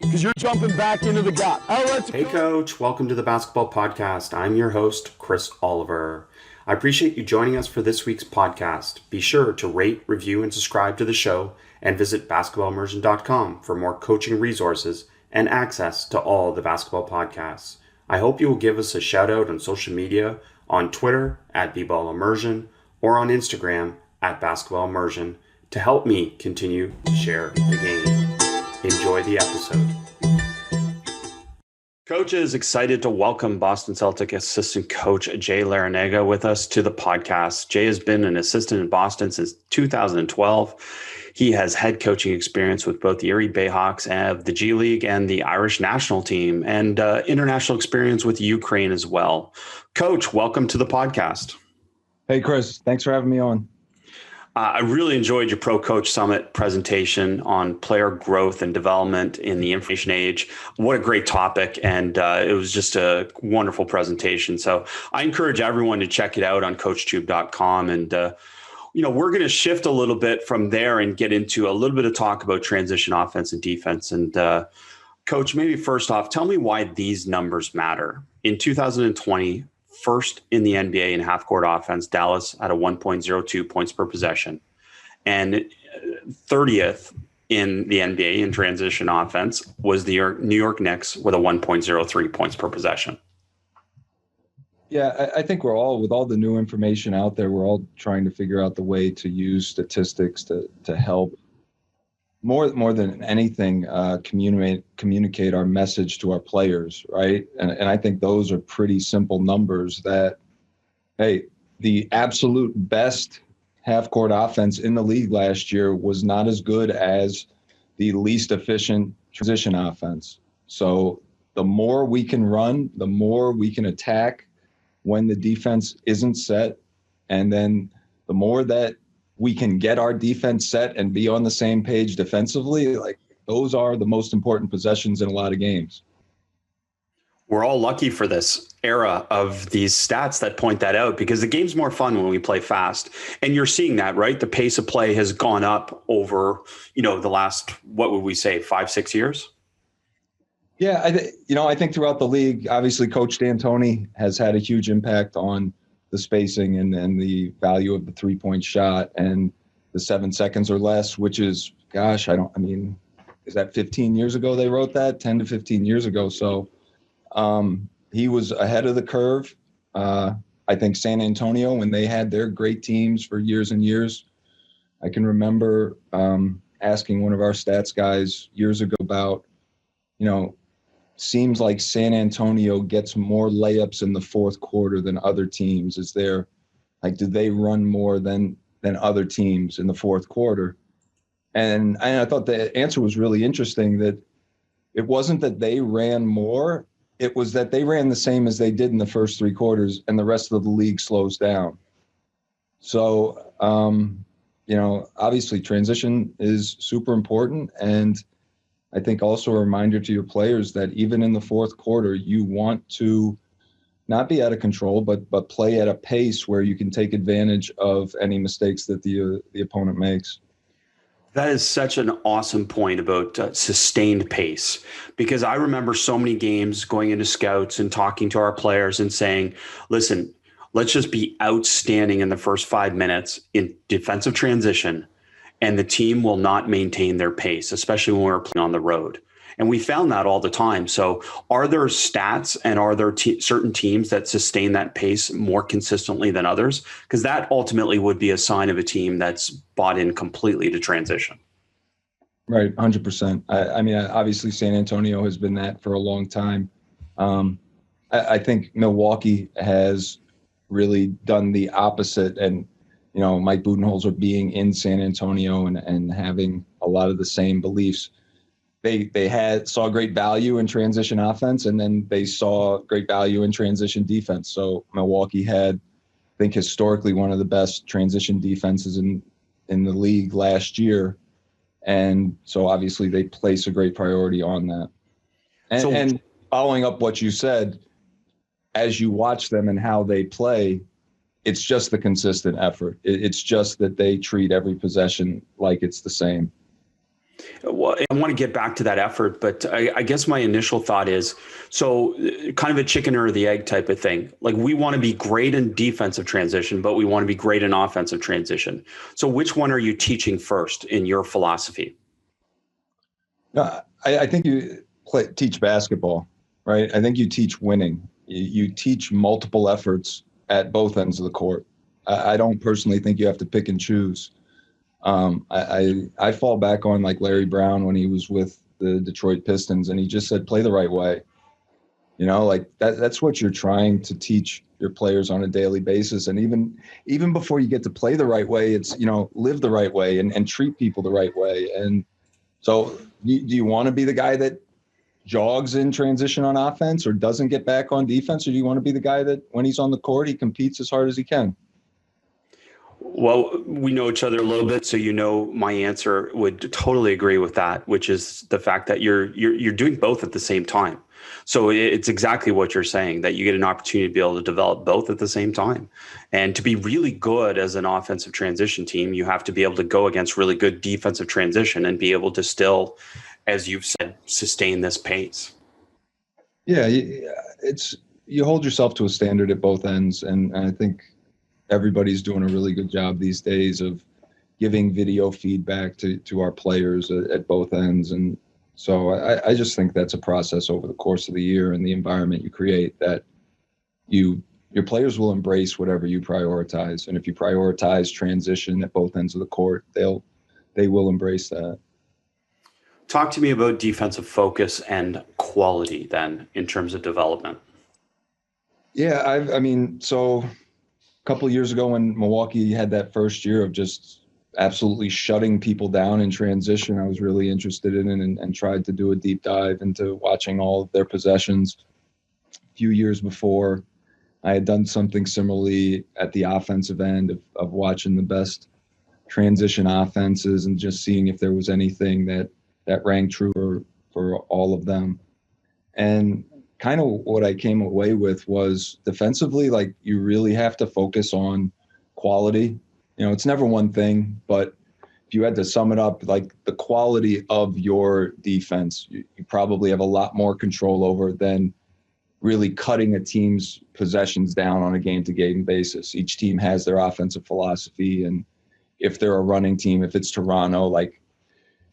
Because you're jumping back into the gap. Hey coach, welcome to the Basketball Podcast. I'm your host, Chris Oliver. I appreciate you joining us for this week's podcast. Be sure to rate, review, and subscribe to the show, and visit basketballimmersion.com for more coaching resources and access to all the basketball podcasts. I hope you will give us a shout out on social media, on Twitter at @BBallImmersion, or on Instagram at @BasketballImmersion to help me continue to share the game. Enjoy the episode. Coach is excited to welcome Boston Celtics assistant coach Jay Larranaga with us to the podcast. Jay has been an assistant in Boston since 2012. He has head coaching experience with both the Erie BayHawks of the G League and the Irish national team, and international experience with Ukraine as well. Coach, welcome to the podcast. Hey, Chris. Thanks for having me on. I really enjoyed your Pro Coach Summit presentation on player growth and development in the information age. What a great topic. And it was just a wonderful presentation. So I encourage everyone to check it out on coachtube.com. And, we're going to shift a little bit from there and get into a little bit of talk about transition offense and defense. And Coach, maybe first off, tell me why these numbers matter. In 2020, first in the NBA in half-court offense, Dallas at a 1.02 points per possession, and 30th in the NBA in transition offense was the New York Knicks with a 1.03 points per possession. Yeah, I think we're all, with all the new information out there, we're all trying to figure out the way to use statistics to help more than anything communicate our message to our players, right? And I think those are pretty simple numbers that, hey, the absolute best half-court offense in the league last year was not as good as the least efficient transition offense. So the more we can run, the more we can attack when the defense isn't set, and then the more that we can get our defense set and be on the same page defensively, like those are the most important possessions in a lot of games. We're all lucky for this era of these stats that point that out, because the game's more fun when we play fast. And you're seeing that, right? The pace of play has gone up over, the last, what would we say, 5-6 years? Yeah, I think throughout the league, obviously Coach D'Antoni has had a huge impact on the spacing and the value of the three-point shot and the 7 seconds or less, which is, is that 15 years ago they wrote that? 10 to 15 years ago. So he was ahead of the curve. I think San Antonio, when they had their great teams for years and years, I can remember asking one of our stats guys years ago about, seems like San Antonio gets more layups in the fourth quarter than other teams. Do they run more than other teams in the fourth quarter? And I thought the answer was really interesting, that it wasn't that they ran more, it was that they ran the same as they did in the first three quarters, and the rest of the league slows down. So, obviously transition is super important. And I think also a reminder to your players that even in the fourth quarter, you want to not be out of control, but play at a pace where you can take advantage of any mistakes that the opponent makes. That is such an awesome point about sustained pace, because I remember so many games going into scouts and talking to our players and saying, listen, let's just be outstanding in the first 5 minutes in defensive transition, and the team will not maintain their pace, especially when we're playing on the road. And we found that all the time. So are there stats and are there certain teams that sustain that pace more consistently than others? Because that ultimately would be a sign of a team that's bought in completely to transition. Right, 100%. Obviously San Antonio has been that for a long time. I think Milwaukee has really done the opposite, and Mike Budenholzer being in San Antonio and having a lot of the same beliefs. They saw great value in transition offense, and then they saw great value in transition defense. So Milwaukee had, I think, historically one of the best transition defenses in the league last year. And so obviously they place a great priority on that. And following up what you said, as you watch them and how they play, it's just the consistent effort. It's just that they treat every possession like it's the same. Well, I want to get back to that effort, but I guess my initial thought is, so kind of a chicken or the egg type of thing. Like we want to be great in defensive transition, but we want to be great in offensive transition. So which one are you teaching first in your philosophy? No, I think you teach basketball, right? I think you teach winning. You teach multiple efforts at both ends of the court. I don't personally think you have to pick and choose. I fall back on like Larry Brown when he was with the Detroit Pistons, and he just said, play the right way. Like that's what you're trying to teach your players on a daily basis. And even before you get to play the right way, it's, live the right way and treat people the right way. And so do you want to be the guy that jogs in transition on offense or doesn't get back on defense? Or do you want to be the guy that when he's on the court, he competes as hard as he can? Well, we know each other a little bit, so my answer would totally agree with that, which is the fact that you're doing both at the same time. So it's exactly what you're saying, that you get an opportunity to be able to develop both at the same time. And to be really good as an offensive transition team, you have to be able to go against really good defensive transition and be able to still, as you've said, sustain this pace. Yeah, you hold yourself to a standard at both ends, and I think everybody's doing a really good job these days of giving video feedback to our players at both ends. And so I just think that's a process over the course of the year and the environment you create that your players will embrace whatever you prioritize. And if you prioritize transition at both ends of the court, they will embrace that. Talk to me about defensive focus and quality then in terms of development. Yeah, so a couple of years ago when Milwaukee had that first year of just absolutely shutting people down in transition, I was really interested in it and tried to do a deep dive into watching all of their possessions. A few years before, I had done something similarly at the offensive end of watching the best transition offenses and just seeing if there was anything that rang true for all of them. And kind of what I came away with was defensively, like you really have to focus on quality. It's never one thing, but if you had to sum it up, like the quality of your defense, you probably have a lot more control over than really cutting a team's possessions down on a game-to-game basis. Each team has their offensive philosophy, and if they're a running team, if it's Toronto, like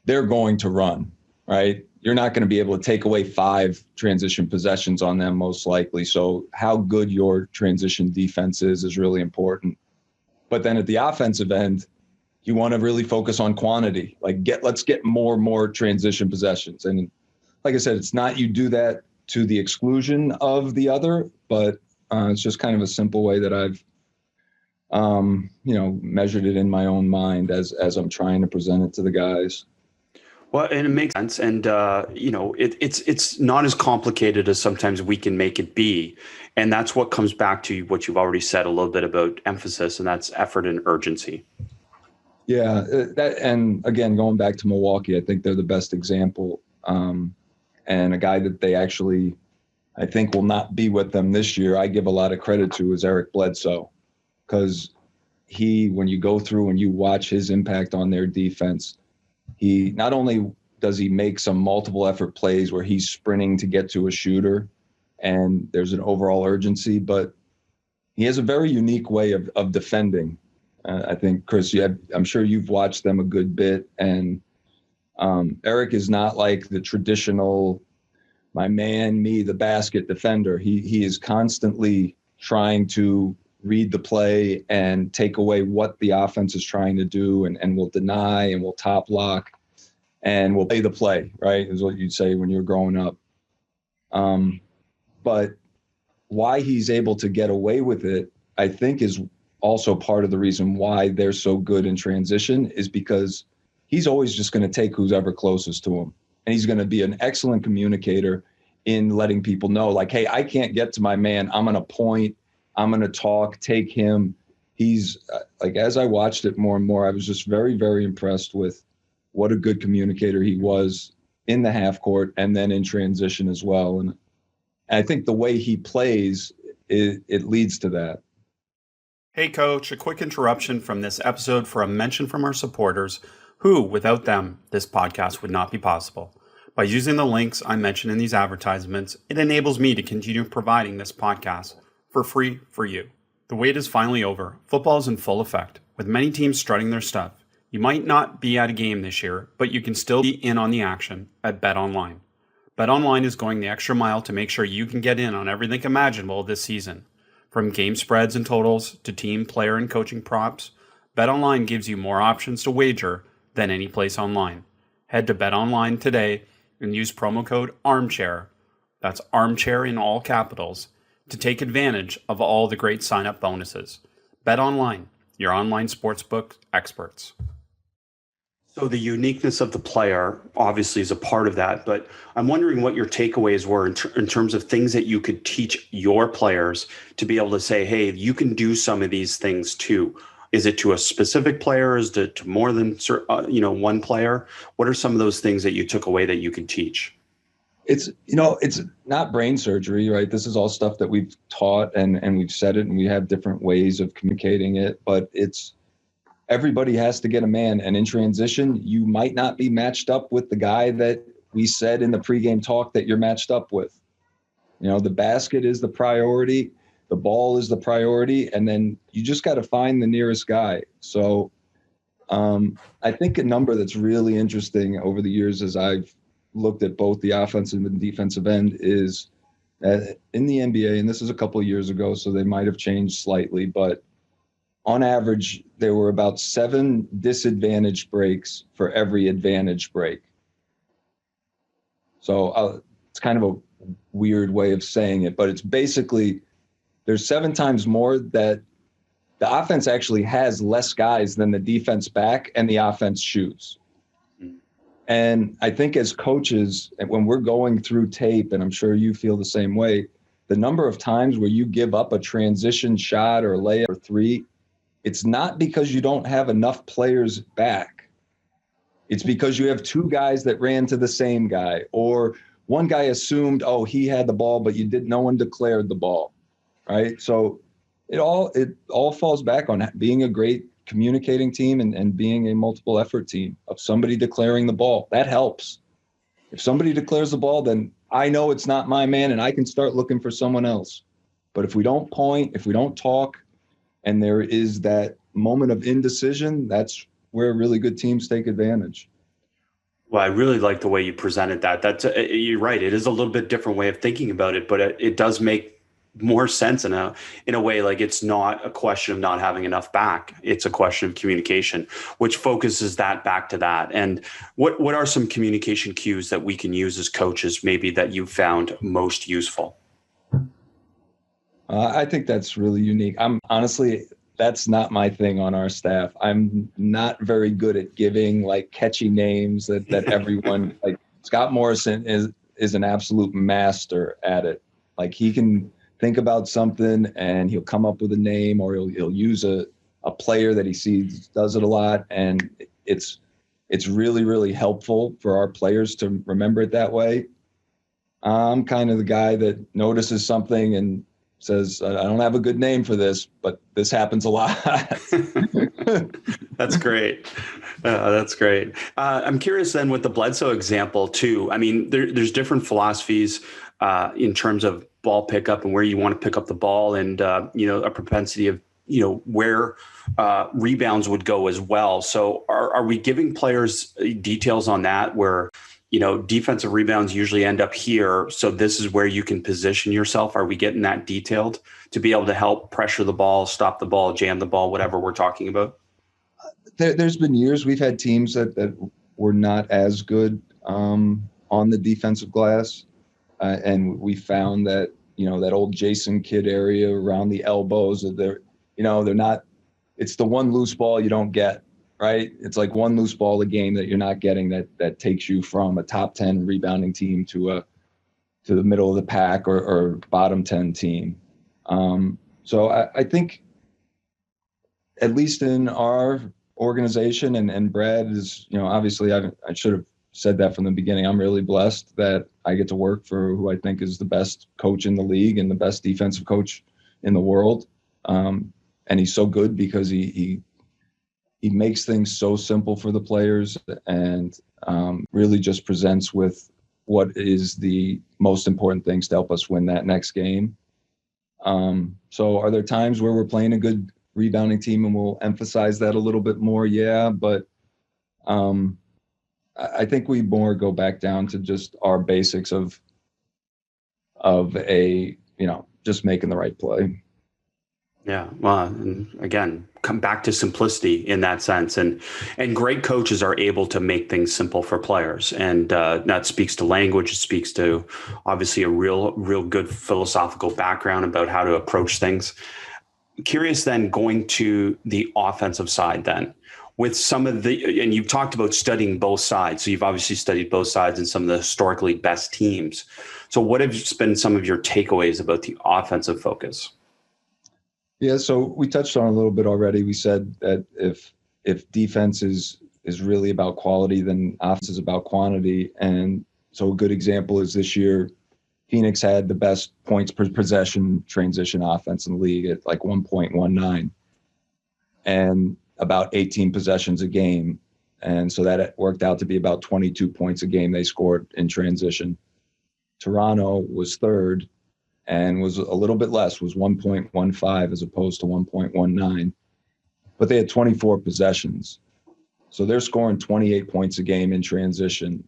they're going to run, right? You're not going to be able to take away 5 transition possessions on them most likely. So how good your transition defense is really important. But then at the offensive end, you want to really focus on quantity. Like let's get more transition possessions. And like I said, it's not you do that to the exclusion of the other, but it's just kind of a simple way that I've measured it in my own mind as I'm trying to present it to the guys. Well, and it makes sense. And, it's not as complicated as sometimes we can make it be. And that's what comes back to what you've already said a little bit about emphasis, and that's effort and urgency. Yeah, and again, going back to Milwaukee, I think they're the best example. And a guy that they actually, I think, will not be with them this year, I give a lot of credit to, is Eric Bledsoe. Because when you go through and you watch his impact on their defense, he not only does he make some multiple effort plays where he's sprinting to get to a shooter and there's an overall urgency, but he has a very unique way of defending. I think, Chris, I'm sure you've watched them a good bit, and Eric is not like the traditional my man, me, the basket defender. He is constantly trying to read the play and take away what the offense is trying to do, and will deny and will top lock and will play the play, right, is what you'd say when you're growing up. But why he's able to get away with it, I think, is also part of the reason why they're so good in transition, is because he's always just going to take who's ever closest to him. And he's going to be an excellent communicator in letting people know, like, hey, I can't get to my man. I'm going to point. I'm going to talk, take him. He's like, as I watched it more and more, I was just very, very impressed with what a good communicator he was in the half court and then in transition as well. And I think the way he plays, it leads to that. Hey, Coach, a quick interruption from this episode for a mention from our supporters, who, without them, this podcast would not be possible. By using the links I mentioned in these advertisements, it enables me to continue providing this podcast for free for you. The wait is finally over. Football is in full effect, with many teams strutting their stuff. You might not be at a game this year, but you can still be in on the action at BetOnline. BetOnline is going the extra mile to make sure you can get in on everything imaginable this season. From game spreads and totals to team, player, and coaching props, BetOnline gives you more options to wager than any place online. Head to BetOnline today and use promo code ARMCHAIR, that's ARMCHAIR in all capitals, to take advantage of all the great sign-up bonuses. BetOnline, your online sportsbook experts. So the uniqueness of the player obviously is a part of that, but I'm wondering what your takeaways were in terms of things that you could teach your players to be able to say, hey, you can do some of these things too. Is it to a specific player? Is it to more than one player? What are some of those things that you took away that you can teach? It's not brain surgery, right? This is all stuff that we've taught and we've said it, and we have different ways of communicating it, but everybody has to get a man. And in transition, you might not be matched up with the guy that we said in the pregame talk that you're matched up with. The basket is the priority. The ball is the priority. And then you just got to find the nearest guy. So I think a number that's really interesting over the years as I've looked at both the offensive and defensive end is that in the NBA, and this is a couple of years ago, so they might have changed slightly, but on average, there were about 7 disadvantage breaks for every advantage break. So it's kind of a weird way of saying it, but it's basically there's 7 times more that the offense actually has less guys than the defense back and the offense shoots. And I think as coaches, when we're going through tape, and I'm sure you feel the same way, the number of times where you give up a transition shot or layup or three, it's not because you don't have enough players back. It's because you have 2 guys that ran to the same guy, or one guy assumed, oh, he had the ball, but no one declared the ball, right? So it all falls back on being a great communicating team and being a multiple effort team of somebody declaring the ball. That helps. If somebody declares the ball, then I know it's not my man and I can start looking for someone else. But if we don't point, if we don't talk, and there is that moment of indecision, that's where really good teams take advantage. Well, I really like the way you presented that. You're right. It is a little bit different way of thinking about it, but it does make more sense in a way. Like, it's not a question of not having enough back. It's a question of communication, which focuses that back to that. And what are some communication cues that we can use as coaches, maybe that you found most useful? I think that's really unique. That's not my thing on our staff. I'm not very good at giving like catchy names that everyone like. Scott Morrison is an absolute master at it. Like, he can think about something and he'll come up with a name, or he'll use a player that he sees does it a lot. And it's really, really helpful for our players to remember it that way. I'm kind of the guy that notices something and says, I don't have a good name for this, but this happens a lot. That's great. That's great. I'm curious then with the Bledsoe example too. I mean, there's different philosophies in terms of ball pickup and where you want to pick up the ball, and a propensity of where rebounds would go as well. So are we giving players details on that, where defensive rebounds usually end up here, so this is where you can position yourself? Are we getting that detailed to be able to help pressure the ball, stop the ball, jam the ball, whatever we're talking about? There's been years we've had teams that were not as good on the defensive glass. And we found that, that old Jason Kidd area around the elbows, they're not, it's the one loose ball you don't get, right? It's like one loose ball a game that you're not getting that takes you from a top 10 rebounding team to the middle of the pack or bottom 10 team. So I think, at least in our organization, and Brad is, obviously I should have said that from the beginning. I'm really blessed that I get to work for who I think is the best coach in the league and the best defensive coach in the world. And he's so good because he he makes things so simple for the players and really just presents with what is the most important things to help us win that next game. So are there times where we're playing a good rebounding team and we'll emphasize that a little bit more? Yeah, but I think we more go back down to just our basics of just making the right play. Yeah. Well, and again, come back to simplicity in that sense. And great coaches are able to make things simple for players. And that speaks to language. It speaks to obviously a real good philosophical background about how to approach things. Curious then, going to the offensive side then, with some of and you've talked about studying both sides. So you've obviously studied both sides and some of the historically best teams. So what have been some of your takeaways about the offensive focus? Yeah, so we touched on it a little bit already. We said that if defense is really about quality, then offense is about quantity. And so a good example is this year, Phoenix had the best points per possession transition offense in the league at like 1.19 and about 18 possessions a game. And so that worked out to be about 22 points a game they scored in transition. Toronto was third and was a little bit less, was 1.15 as opposed to 1.19. But they had 24 possessions. So they're scoring 28 points a game in transition.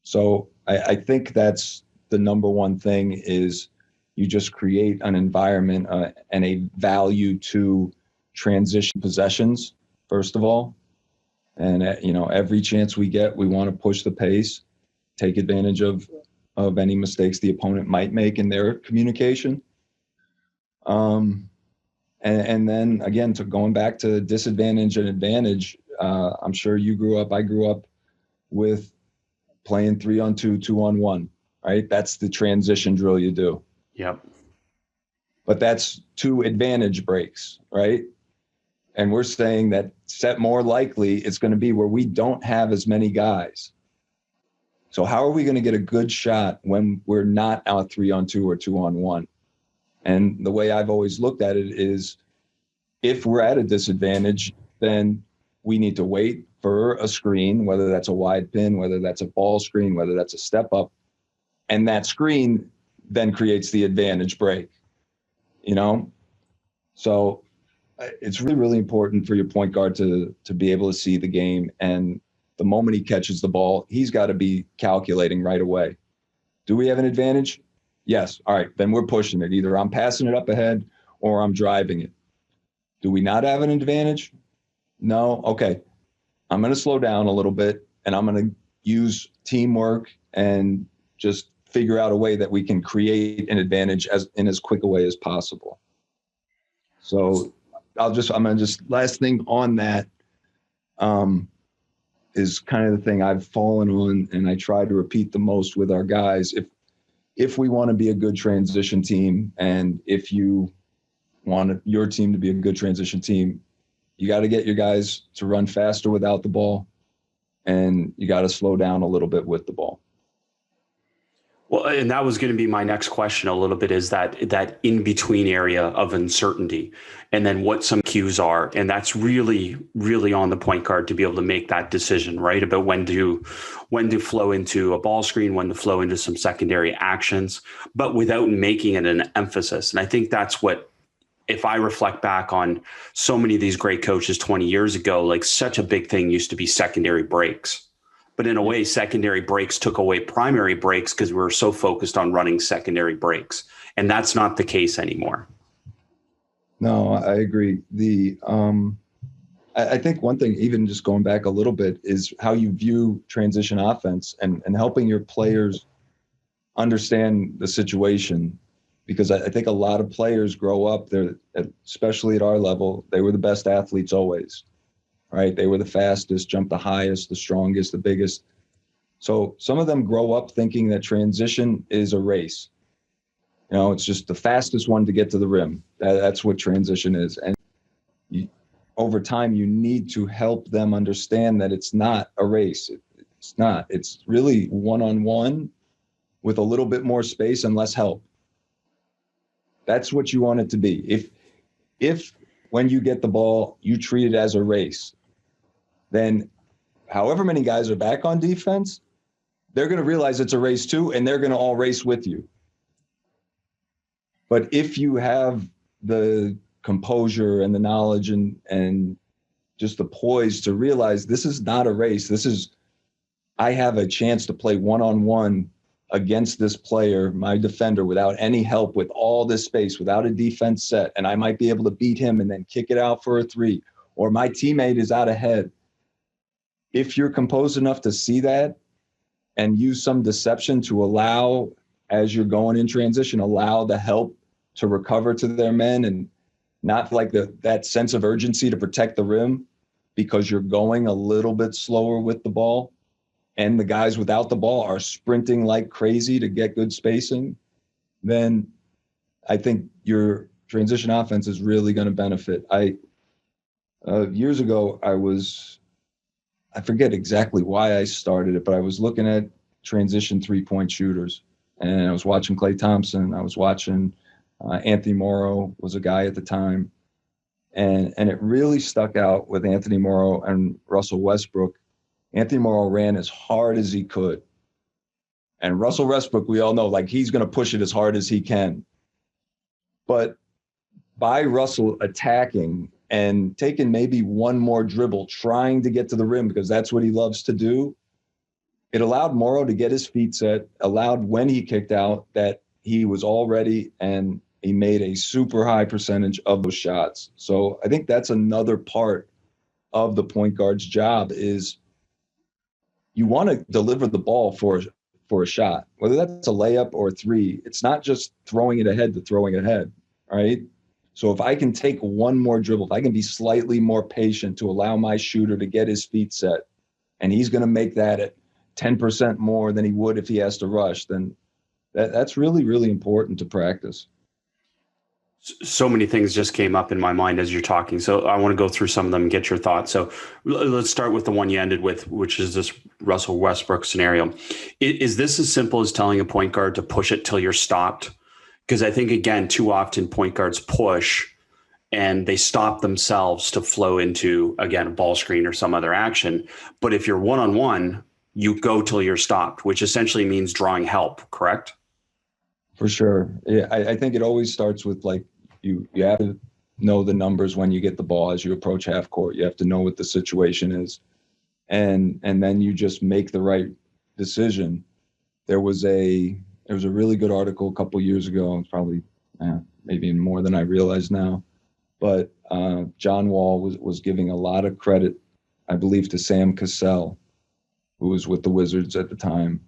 So I think that's the number one thing is you just create an environment and a value to transition possessions, first of all. And, every chance we get, we want to push the pace, take advantage of any mistakes the opponent might make in their communication. And then again, going back to disadvantage and advantage, I'm sure I grew up with playing 3-on-2, 2-on-1, right? That's the transition drill you do. Yep. But that's 2 advantage breaks, right? And we're saying that more likely it's going to be where we don't have as many guys. So how are we going to get a good shot when we're not out 3-on-2 or 2-on-1? And the way I've always looked at it is if we're at a disadvantage, then we need to wait for a screen, whether that's a wide pin, whether that's a ball screen, whether that's a step up. And that screen then creates the advantage break, So it's really, really important for your point guard to be able to see the game. And the moment he catches the ball, he's got to be calculating right away. Do we have an advantage? Yes. All right. Then we're pushing it. Either I'm passing it up ahead or I'm driving it. Do we not have an advantage? No. Okay. I'm going to slow down a little bit and I'm going to use teamwork and just figure out a way that we can create an advantage in as quick a way as possible. So last thing on that is kind of the thing I've fallen on and I try to repeat the most with our guys. If we want to be a good transition team and if you want your team to be a good transition team, you got to get your guys to run faster without the ball and you got to slow down a little bit with the ball. Well, and that was going to be my next question a little bit, is that in-between area of uncertainty and then what some cues are. And that's really, really on the point guard to be able to make that decision, right? About when to flow into a ball screen, when to flow into some secondary actions, but without making it an emphasis. And I think that's what, if I reflect back on so many of these great coaches 20 years ago, like such a big thing used to be secondary breaks. But in a way, secondary breaks took away primary breaks because we were so focused on running secondary breaks. And that's not the case anymore. No, I agree. I think one thing, even just going back a little bit, is how you view transition offense and helping your players understand the situation. Because I think a lot of players grow up, especially at our level, they were the best athletes always. Right? They were the fastest, jumped the highest, the strongest, the biggest. So some of them grow up thinking that transition is a race. It's just the fastest one to get to the rim. That's what transition is. And over time, you need to help them understand that it's not a race. It's not. It's really one-on-one with a little bit more space and less help. That's what you want it to be. If when you get the ball, you treat it as a race, then however many guys are back on defense, they're going to realize it's a race too, and they're going to all race with you. But if you have the composure and the knowledge and just the poise to realize this is not a race, I have a chance to play one-on-one against this player, my defender, without any help, with all this space, without a defense set, and I might be able to beat him and then kick it out for a three, or my teammate is out ahead. If you're composed enough to see that and use some deception to allow, as you're going in transition, allow the help to recover to their men, and not like that sense of urgency to protect the rim because you're going a little bit slower with the ball, and the guys without the ball are sprinting like crazy to get good spacing, then I think your transition offense is really going to benefit. Years ago, I forget exactly why I started it, but I was looking at transition three-point shooters, and I was watching Klay Thompson. I was watching Anthony Morrow was a guy at the time, and it really stuck out with Anthony Morrow and Russell Westbrook. Anthony Morrow ran as hard as he could, and Russell Westbrook, we all know, like, he's going to push it as hard as he can. But by Russell attacking and taking maybe one more dribble, trying to get to the rim because that's what he loves to do, it allowed Morrow to get his feet set, allowed when he kicked out that he was all ready, and he made a super high percentage of those shots. So I think that's another part of the point guard's job is you want to deliver the ball for a shot, whether that's a layup or a three. It's not just throwing it ahead to throwing it ahead, right? So if I can take one more dribble, if I can be slightly more patient to allow my shooter to get his feet set, and he's going to make that at 10% more than he would if he has to rush, then that's really, really important to practice. So many things just came up in my mind as you're talking. So I want to go through some of them and get your thoughts. So let's start with the one you ended with, which is this Russell Westbrook scenario. Is this as simple as telling a point guard to push it till you're stopped? Because I think, again, too often point guards push and they stop themselves to flow into, again, a ball screen or some other action. But if you're one-on-one, you go till you're stopped, which essentially means drawing help, correct? For sure. Yeah, I think it always starts with, like, you have to know the numbers when you get the ball as you approach half court. You have to know what the situation is. And then you just make the right decision. There was a really good article a couple of years ago. It's probably maybe more than I realize now. But John Wall was giving a lot of credit, I believe, to Sam Cassell, who was with the Wizards at the time.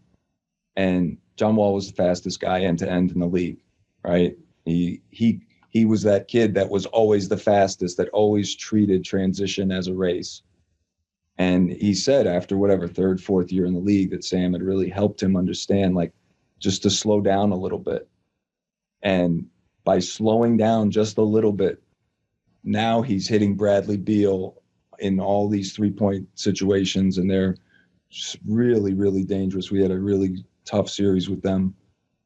And John Wall was the fastest guy end to end in the league, right? He was that kid that was always the fastest, that always treated transition as a race. And he said after whatever third, fourth year in the league that Sam had really helped him understand, like, just to slow down a little bit. And by slowing down just a little bit, now he's hitting Bradley Beal in all these three-point situations, and they're just really, really dangerous. We had a really tough series with them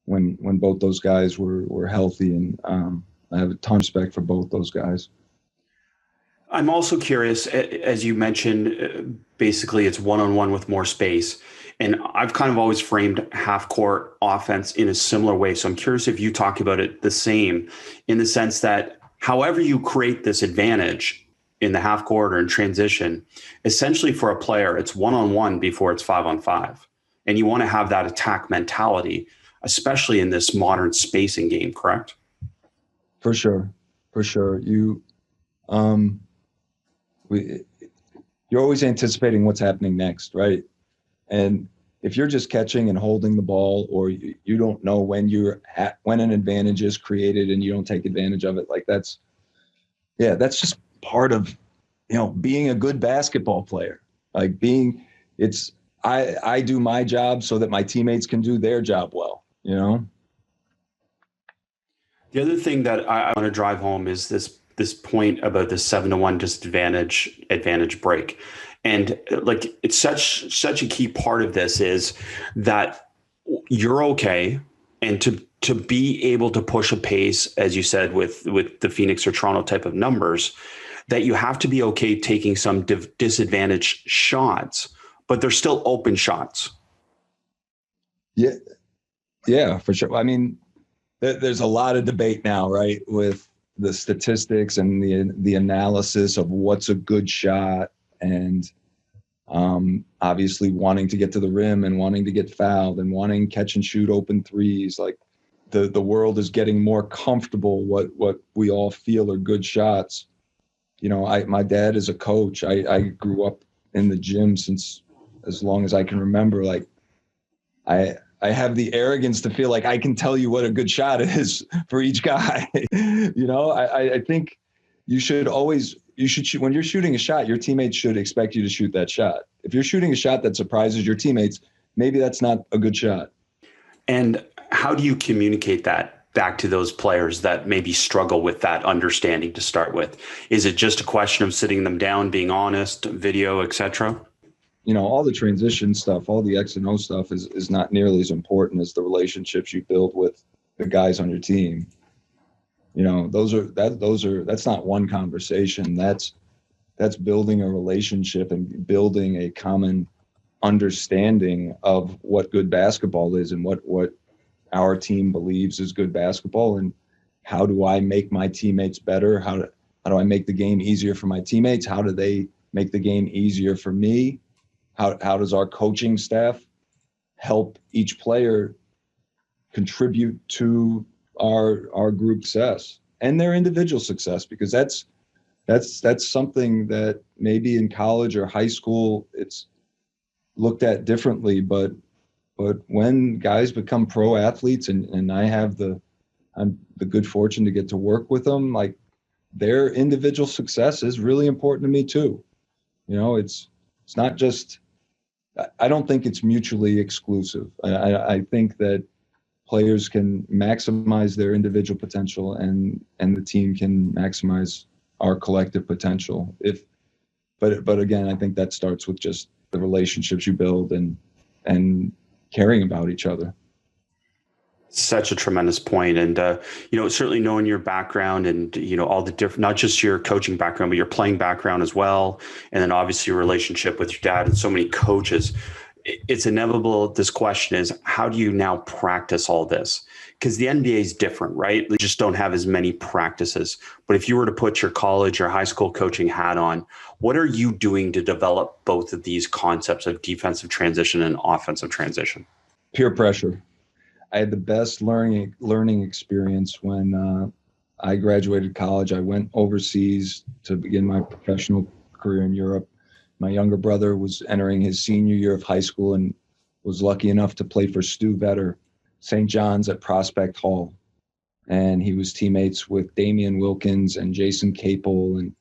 when both those guys were healthy, and I have a ton of respect for both those guys. I'm also curious, as you mentioned, basically it's one-on-one with more space. And I've kind of always framed half-court offense in a similar way. So I'm curious if you talk about it the same, in the sense that however you create this advantage in the half-court or in transition, essentially for a player, it's one-on-one before it's 5-on-5. And you want to have that attack mentality, especially in this modern spacing game, correct? For sure. You're always anticipating what's happening next, right? And if you're just catching and holding the ball, or you don't know when an advantage is created and you don't take advantage of it, like that's just part of, being a good basketball player. Like I do my job so that my teammates can do their job well, The other thing that I want to drive home is this point about the 7-1 advantage break. And like, it's such a key part of this is that you're okay. And to be able to push a pace, as you said, with the Phoenix or Toronto type of numbers, that you have to be okay taking some disadvantaged shots, but they're still open shots. Yeah, for sure. I mean, there's a lot of debate now, right, with the statistics and the analysis of what's a good shot, and obviously wanting to get to the rim and wanting to get fouled and wanting catch and shoot open threes. Like the world is getting more comfortable what we all feel are good shots. You know, my dad is a coach. I grew up in the gym since as long as I can remember. Like I have the arrogance to feel like I can tell you what a good shot is for each guy. You know, I think you should shoot, when you're shooting a shot, your teammates should expect you to shoot that shot. If you're shooting a shot that surprises your teammates, maybe that's not a good shot. And how do you communicate that back to those players that maybe struggle with that understanding to start with? Is it just a question of sitting them down, being honest, video, etc.? You know, all the transition stuff, all the X and O stuff is not nearly as important as the relationships you build with the guys on your team. You know, that's not one conversation. That's building a relationship and building a common understanding of what good basketball is and what our team believes is good basketball, and how do I make my teammates better? How do I make the game easier for my teammates? How do they make the game easier for me? How does our coaching staff help each player contribute to our group success and their individual success? Because that's something that maybe in college or high school it's looked at differently, but when guys become pro athletes, and I have I'm the good fortune to get to work with them, like their individual success is really important to me too. You know, it's not just, I don't think it's mutually exclusive. I think that players can maximize their individual potential and the team can maximize our collective potential. But again, I think that starts with just the relationships you build and caring about each other. Such a tremendous point. And, certainly knowing your background and, all the different, not just your coaching background, but your playing background as well. And then obviously your relationship with your dad and so many coaches. It's inevitable. This question is, how do you now practice all this? Because the NBA is different, right? They just don't have as many practices. But if you were to put your college or high school coaching hat on, what are you doing to develop both of these concepts of defensive transition and offensive transition? Peer pressure. I had the best learning experience when I graduated college. I went overseas to begin my professional career in Europe. My younger brother was entering his senior year of high school and was lucky enough to play for Stu Vetter, St. John's at Prospect Hall. And he was teammates with Damian Wilkins and Jason Capel, and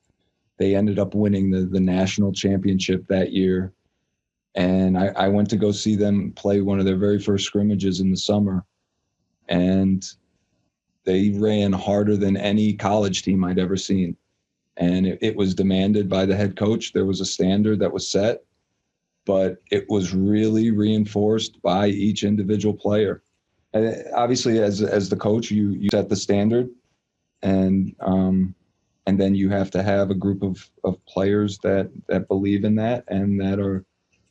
they ended up winning the national championship that year. And I went to go see them play one of their very first scrimmages in the summer. And they ran harder than any college team I'd ever seen. And it was demanded by the head coach. There was a standard that was set, but it was really reinforced by each individual player. And obviously, as the coach, you set the standard, and then you have to have a group of players that believe in that and that are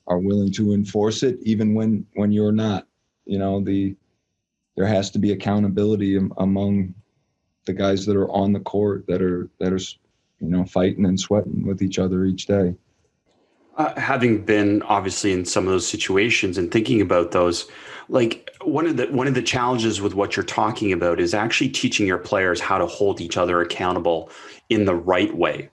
willing to enforce it, even when you're not. You know, there has to be accountability among the guys that are on the court that are fighting and sweating with each other each day. Having been obviously in some of those situations and thinking about those, like one of the challenges with what you're talking about is actually teaching your players how to hold each other accountable in the right way.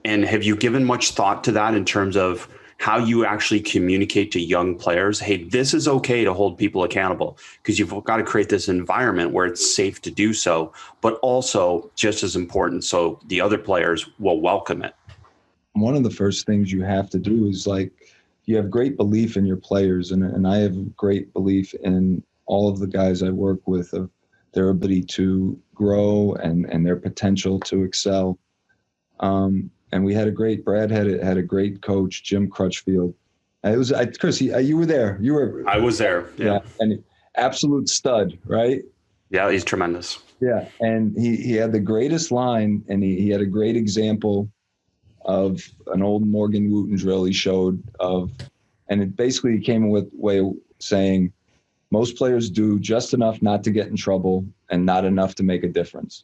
And have you given much thought to that in terms of how you actually communicate to young players, hey, this is okay to hold people accountable, because you've got to create this environment where it's safe to do so, but also just as important, so the other players will welcome it? One of the first things you have to do is, like, you have great belief in your players, and I have great belief in all of the guys I work with, of their ability to grow and their potential to excel. And we had Brad had a great coach, Jim Crutchfield. Chris, you were there. I was there. Yeah. And absolute stud, right? Yeah, he's tremendous. Yeah. And he had the greatest line, and he had a great example of an old Morgan Wooten drill he showed and it basically came with way of saying most players do just enough not to get in trouble and not enough to make a difference.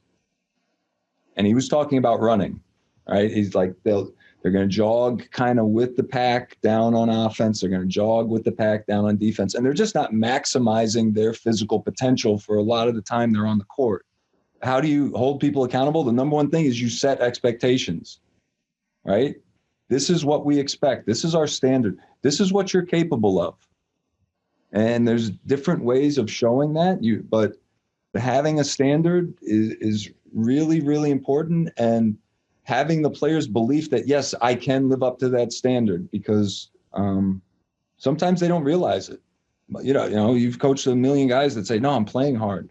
And he was talking about running, right? He's like, they're going to jog kind of with the pack down on offense. They're going to jog with the pack down on defense. And they're just not maximizing their physical potential for a lot of the time they're on the court. How do you hold people accountable? The number one thing is you set expectations, right? This is what we expect. This is our standard. This is what you're capable of. And there's different ways of showing that. But having a standard is really, really important. And having the players' belief that, yes, I can live up to that standard, because sometimes they don't realize it. You know, you've coached a million guys that say, no, I'm playing hard.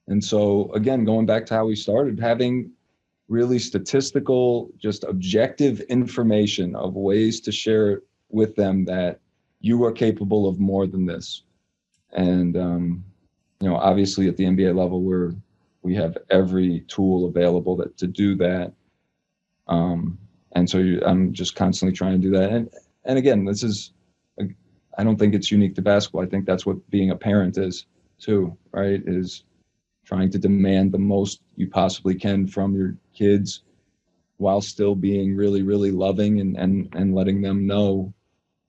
And so, again, going back to how we started, having really statistical, just objective information of ways to share with them that you are capable of more than this. And, you know, obviously at the NBA level, we have every tool available to do that. And so I'm just constantly trying to do that. And again, I don't think it's unique to basketball. I think that's what being a parent is too, right? Is trying to demand the most you possibly can from your kids while still being really, really loving and letting them know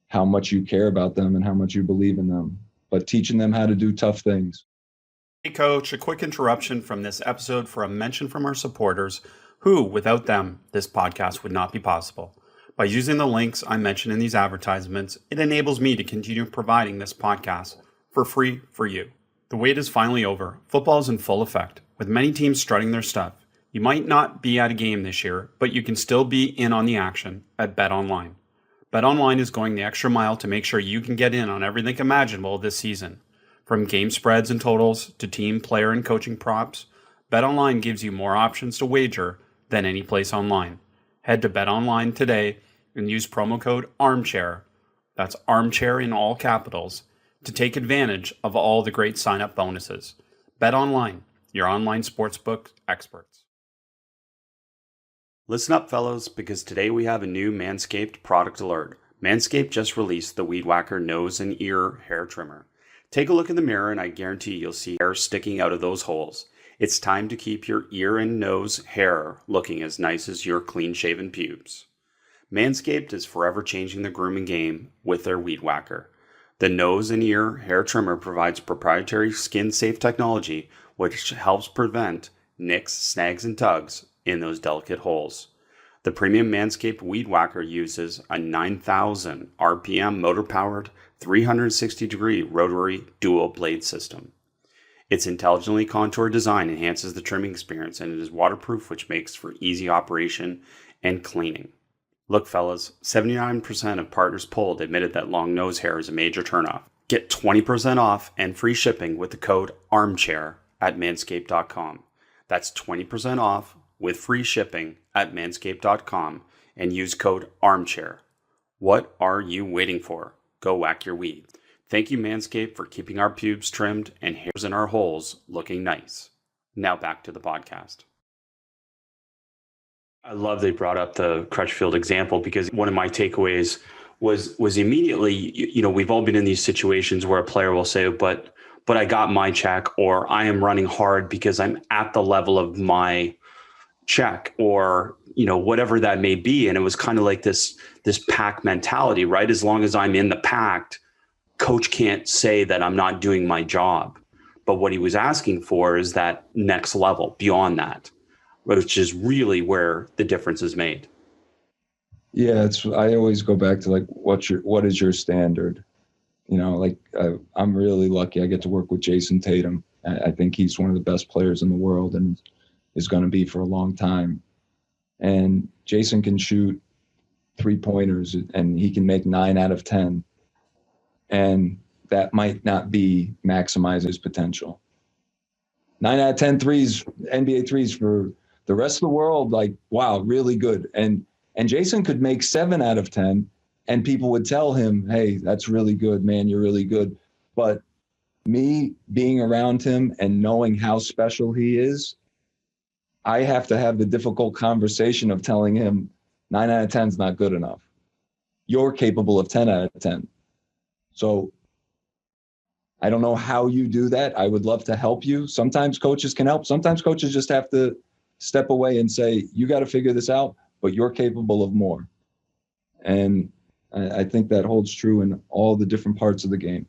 how much you care about them and how much you believe in them, but teaching them how to do tough things. Hey, Coach, a quick interruption from this episode for a mention from our supporters who, without them, this podcast would not be possible. By using the links I mentioned in these advertisements, it enables me to continue providing this podcast for free for you. The wait is finally over. Football is in full effect, with many teams strutting their stuff. You might not be at a game this year, but you can still be in on the action at BetOnline. BetOnline is going the extra mile to make sure you can get in on everything imaginable this season. From game spreads and totals to team, player, and coaching props, BetOnline gives you more options to wager than any place online. Head to BetOnline today and use promo code ARMCHAIR, that's ARMCHAIR in all capitals, to take advantage of all the great sign-up bonuses. BetOnline, your online sportsbook experts. Listen up, fellows, because today we have a new Manscaped product alert. Manscaped just released the Weed Whacker Nose and Ear Hair Trimmer. Take a look in the mirror and I guarantee you'll see hair sticking out of those holes. It's time to keep your ear and nose hair looking as nice as your clean-shaven pubes. Manscaped is forever changing the grooming game with their Weed Whacker. The Nose and Ear Hair Trimmer provides proprietary skin-safe technology which helps prevent nicks, snags, and tugs in those delicate holes. The premium Manscaped Weed Whacker uses a 9,000 RPM motor-powered 360-degree rotary dual blade system. Its intelligently contoured design enhances the trimming experience, and it is waterproof, which makes for easy operation and cleaning. Look, fellas, 79% of partners polled admitted that long nose hair is a major turnoff. Get 20% off and free shipping with the code ARMCHAIR at manscaped.com. That's 20% off with free shipping at manscaped.com and use code ARMCHAIR. What are you waiting for? Go whack your weed. Thank you, Manscaped, for keeping our pubes trimmed and hairs in our holes looking nice. Now back to the podcast. I love they brought up the Crutchfield example, because one of my takeaways was immediately, you know, we've all been in these situations where a player will say, but I got my check, or I am running hard because I'm at the level of my check, or, you know, whatever that may be. And it was kind of like this pack mentality, right? As long as I'm in the pack, coach can't say that I'm not doing my job. But what he was asking for is that next level beyond that, which is really where the difference is made. Yeah, I always go back to like, what is your standard? You know, like I'm really lucky. I get to work with Jayson Tatum. I think he's one of the best players in the world and is going to be for a long time. And Jayson can shoot 3-pointers and he can make 9 out of 10. And that might not be maximize his potential. 9 out of 10 threes, NBA threes for the rest of the world, like, wow, really good. And Jayson could make 7 out of 10 and people would tell him, hey, that's really good, man, you're really good. But me being around him and knowing how special he is, I have to have the difficult conversation of telling him, 9 out of 10 is not good enough. You're capable of 10 out of 10. So I don't know how you do that. I would love to help you. Sometimes coaches can help. Sometimes coaches just have to step away and say, you got to figure this out, but you're capable of more. And I think that holds true in all the different parts of the game.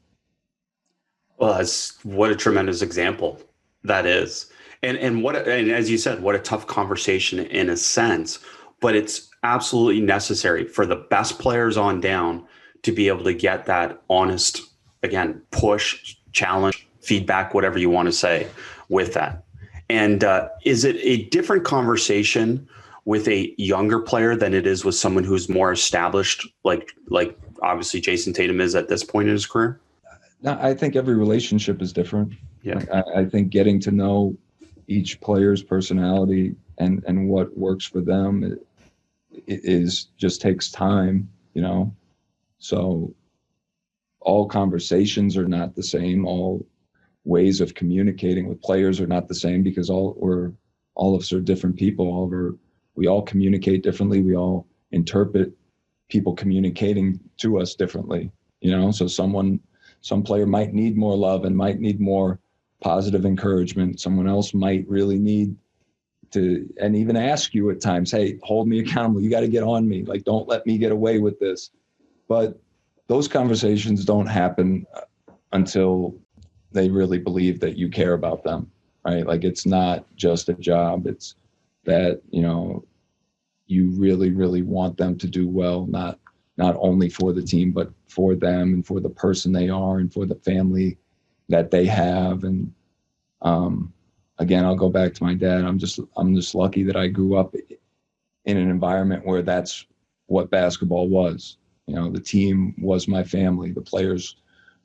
Well, what a tremendous example that is. And as you said, what a tough conversation in a sense, but it's absolutely necessary for the best players on down to be able to get that honest, again, push, challenge, feedback, whatever you want to say with that. And is it a different conversation with a younger player than it is with someone who's more established, like obviously Jayson Tatum is at this point in his career? No, I think every relationship is different. Yeah. I think getting to know each player's personality and what works for them it is just takes time, you know. So all conversations are not the same. All ways of communicating with players are not the same because all of us are different people. We all communicate differently. We all interpret people communicating to us differently, you know. So some player might need more love and might need more positive encouragement. Someone else might really need to, and even ask you at times, hey, hold me accountable. You got to get on me. Like, don't let me get away with this. But those conversations don't happen until they really believe that you care about them, right? Like, it's not just a job. It's that, you know, you really, really want them to do well, not only for the team, but for them and for the person they are and for the family that they have. And again, I'll go back to my dad. I'm just lucky that I grew up in an environment where that's what basketball was. You know, the team was my family. The players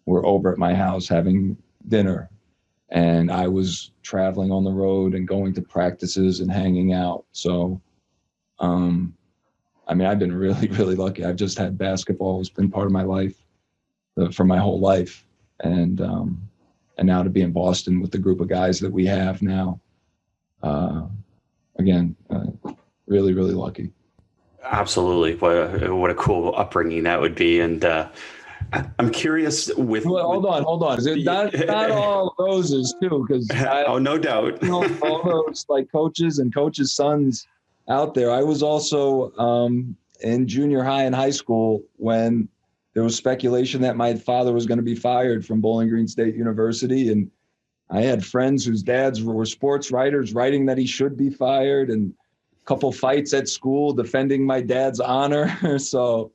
were over at my house having dinner, and I was traveling on the road and going to practices and hanging out. So, I mean, I've been really, really lucky. I've just had basketball. It's been part of my life for my whole life. And now to be in Boston with the group of guys that we have now, again, really, really lucky. Absolutely. What a cool upbringing that would be. And I'm curious with. Well, hold on. Is it not all roses too? Because oh, no doubt. All those like coaches and coaches' sons out there. I was also in junior high and high school when there was speculation that my father was going to be fired from Bowling Green State University. And I had friends whose dads were sports writers writing that he should be fired, and a couple fights at school defending my dad's honor. So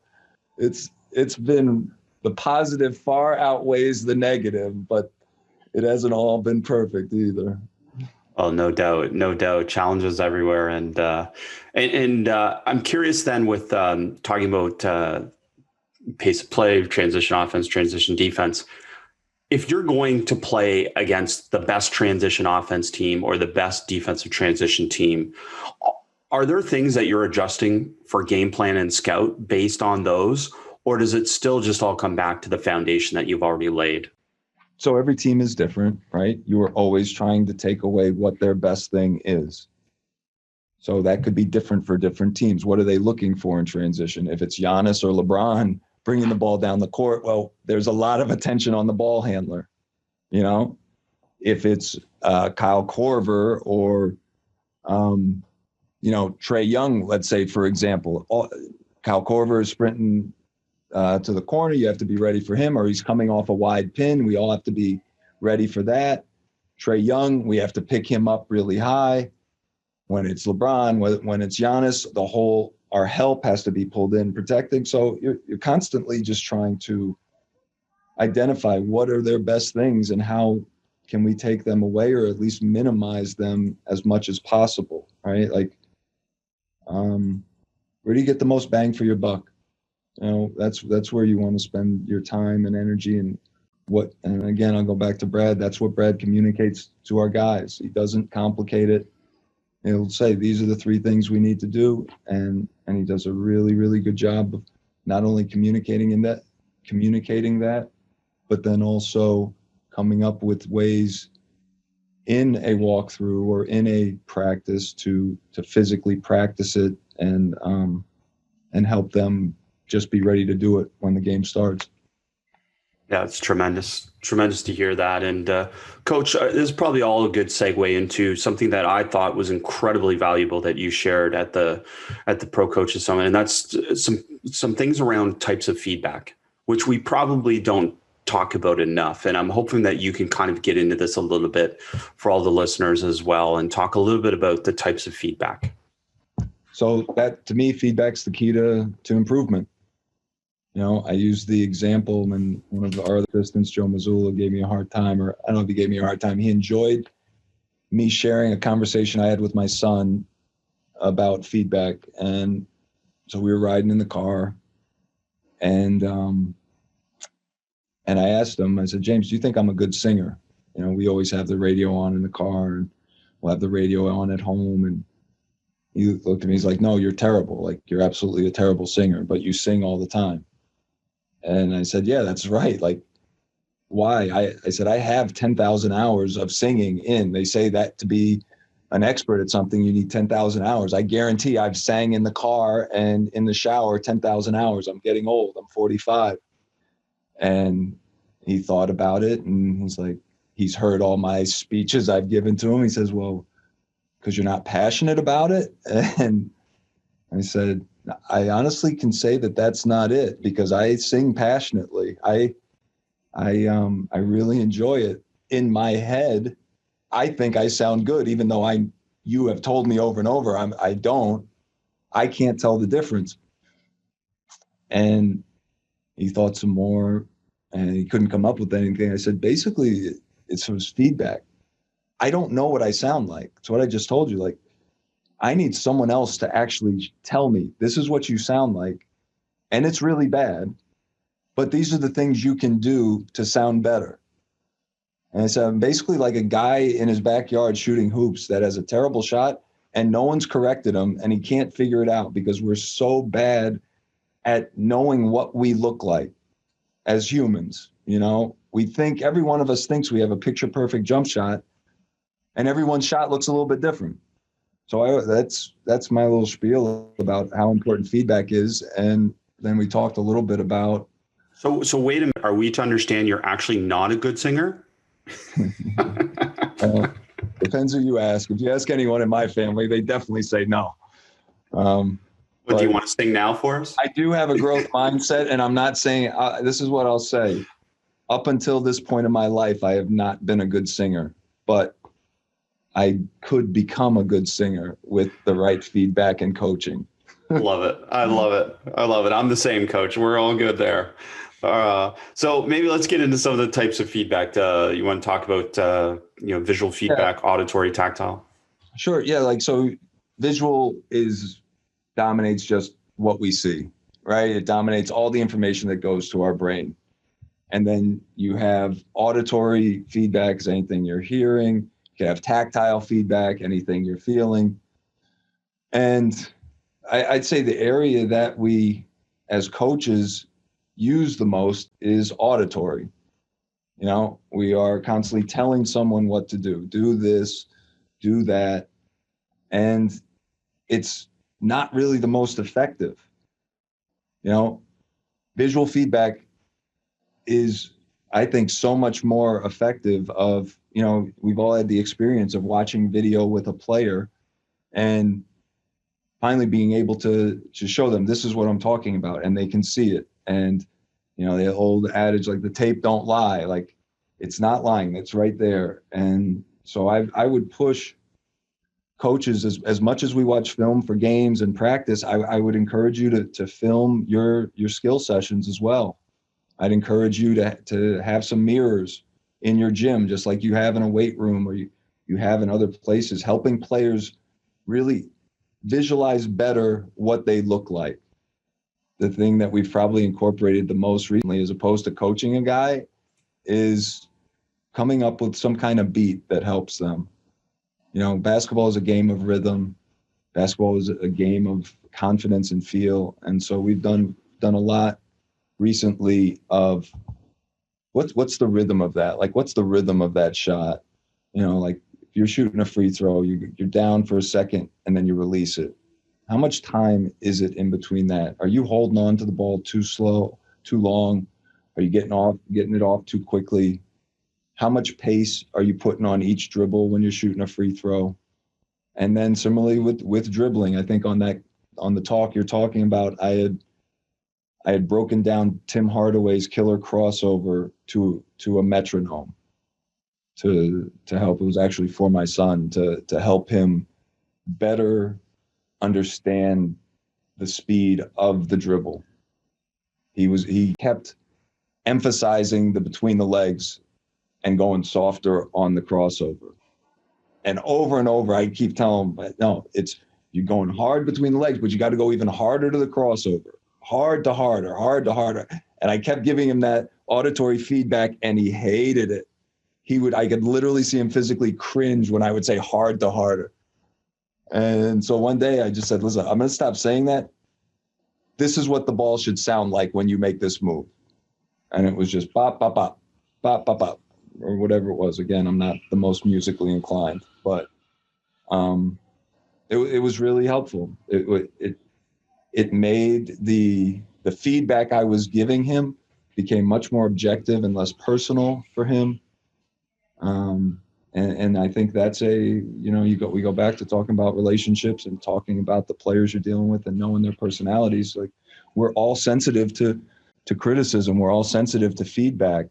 it's been, the positive far outweighs the negative, but it hasn't all been perfect either. Oh, no doubt. Challenges everywhere. And I'm curious then with talking about pace of play, transition offense, transition defense. If you're going to play against the best transition offense team or the best defensive transition team, are there things that you're adjusting for game plan and scout based on those? Or does it still just all come back to the foundation that you've already laid? So every team is different, right? You are always trying to take away what their best thing is. So that could be different for different teams. What are they looking for in transition? If it's Giannis or LeBron bringing the ball down the court, well, there's a lot of attention on the ball handler, you know? If it's Kyle Korver or, Trae Young, let's say, for example, Kyle Korver is sprinting to the corner, you have to be ready for him, or he's coming off a wide pin. We all have to be ready for that. Trae Young, we have to pick him up really high. When it's LeBron, when it's Giannis, our help has to be pulled in protecting. So you're constantly just trying to identify what are their best things and how can we take them away or at least minimize them as much as possible, right? Like, where do you get the most bang for your buck? You know, that's where you want to spend your time and energy. And again, I'll go back to Brad. That's what Brad communicates to our guys. He doesn't complicate it. He'll say, these are the 3 things we need to do. And he does a really, really good job of not only communicating that, but then also coming up with ways in a walkthrough or in a practice to physically practice it and and help them just be ready to do it when the game starts. Yeah, it's tremendous to hear that. And Coach, this is probably all a good segue into something that I thought was incredibly valuable that you shared at the Pro Coaches Summit, and that's some things around types of feedback, which we probably don't talk about enough. And I'm hoping that you can kind of get into this a little bit for all the listeners as well, and talk a little bit about the types of feedback. So that, to me, feedback's the key to improvement. You know, I use the example when one of our other assistants, Joe Mazzulla, gave me a hard time, or I don't know if he gave me a hard time. He enjoyed me sharing a conversation I had with my son about feedback. And so we were riding in the car, and I asked him, I said, James, do you think I'm a good singer? You know, we always have the radio on in the car, and we'll have the radio on at home. And he looked at me, he's like, no, you're terrible. Like, you're absolutely a terrible singer, but you sing all the time. And I said, yeah, that's right. Like, why? I said, I have 10,000 hours of singing in. They say that to be an expert at something, you need 10,000 hours. I guarantee I've sang in the car and in the shower 10,000 hours. I'm getting old. I'm 45. And he thought about it, and he's like, he's heard all my speeches I've given to him. He says, well, because you're not passionate about it? And I said, I honestly can say that that's not it, because I sing passionately. I really enjoy it. In my head, I think I sound good, even though you have told me over and over I don't. I can't tell the difference. And he thought some more, and he couldn't come up with anything. I said, basically, it's his feedback. I don't know what I sound like. It's what I just told you. Like, I need someone else to actually tell me, this is what you sound like, and it's really bad, but these are the things you can do to sound better. And I said, I'm basically like a guy in his backyard shooting hoops that has a terrible shot, and no one's corrected him, and he can't figure it out because we're so bad at knowing what we look like as humans. You know, every one of us thinks we have a picture perfect jump shot, and everyone's shot looks a little bit different. So that's my little spiel about how important feedback is. And then we talked a little bit about. So wait a minute. Are we to understand you're actually not a good singer? Depends who you ask. If you ask anyone in my family, they definitely say no. But do you want to sing now for us? I do have a growth mindset, and I'm not saying this is what I'll say. Up until this point in my life, I have not been a good singer, but I could become a good singer with the right feedback and coaching. Love it. I love it. I love it. I'm the same, Coach. We're all good there. So maybe let's get into some of the types of feedback. You want to talk about, visual feedback, auditory, tactile? Sure. Yeah. Like, so visual dominates just what we see, right? It dominates all the information that goes to our brain. And then you have auditory feedback, is anything you're hearing. You can have tactile feedback, anything you're feeling. And I'd say the area that we, as coaches, use the most is auditory. You know, we are constantly telling someone what to do this, do that. And it's not really the most effective. You know, visual feedback is, I think, so much more effective of, we've all had the experience of watching video with a player and finally being able to show them, this is what I'm talking about, and they can see it. And, the old adage, like, the tape don't lie, like, it's not lying, it's right there. And so I would push coaches, as much as we watch film for games and practice, I would encourage you to film your skill sessions as well. I'd encourage you to have some mirrors in your gym, just like you have in a weight room or you have in other places, helping players really visualize better what they look like. The thing that we've probably incorporated the most recently, as opposed to coaching a guy, is coming up with some kind of beat that helps them. Basketball is a game of rhythm. Basketball is a game of confidence and feel. And so we've done a lot recently of what's the rhythm of that? Like, what's the rhythm of that shot? Like, if you're shooting a free throw, you're down for a second and then you release it. how much time is it in between that? Are you holding on to the ball too slow, too long? Are you getting it off too quickly? How much pace are you putting on each dribble when you're shooting a free throw? And then similarly with dribbling, I think on the talk you're talking about, I had broken down Tim Hardaway's killer crossover to a metronome to help. It was actually for my son to help him better understand the speed of the dribble. He kept emphasizing the between the legs and going softer on the crossover. And over, I keep telling him, no, you're going hard between the legs, but you got to go even harder to the crossover, hard to harder. And I kept giving him that auditory feedback, and he hated it. I could literally see him physically cringe when I would say hard to harder. And so one day I just said, listen, I'm going to stop saying that. This is what the ball should sound like when you make this move. And it was just bop, bop, bop, bop, bop, bop, or whatever it was. Again, I'm not the most musically inclined, but it was really helpful. It made the feedback I was giving him became much more objective and less personal for him. And I think that's we go back to talking about relationships and talking about the players you're dealing with and knowing their personalities. Like, we're all sensitive to criticism. We're all sensitive to feedback.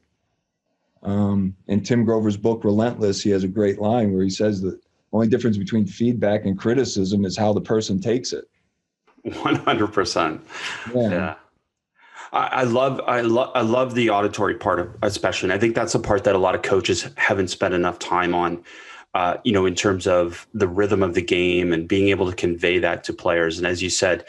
In Tim Grover's book, Relentless, he has a great line where he says that the only difference between feedback and criticism is how the person takes it. 100%. Yeah. I love the auditory part especially. And I think that's a part that a lot of coaches haven't spent enough time on, in terms of the rhythm of the game and being able to convey that to players. And as you said,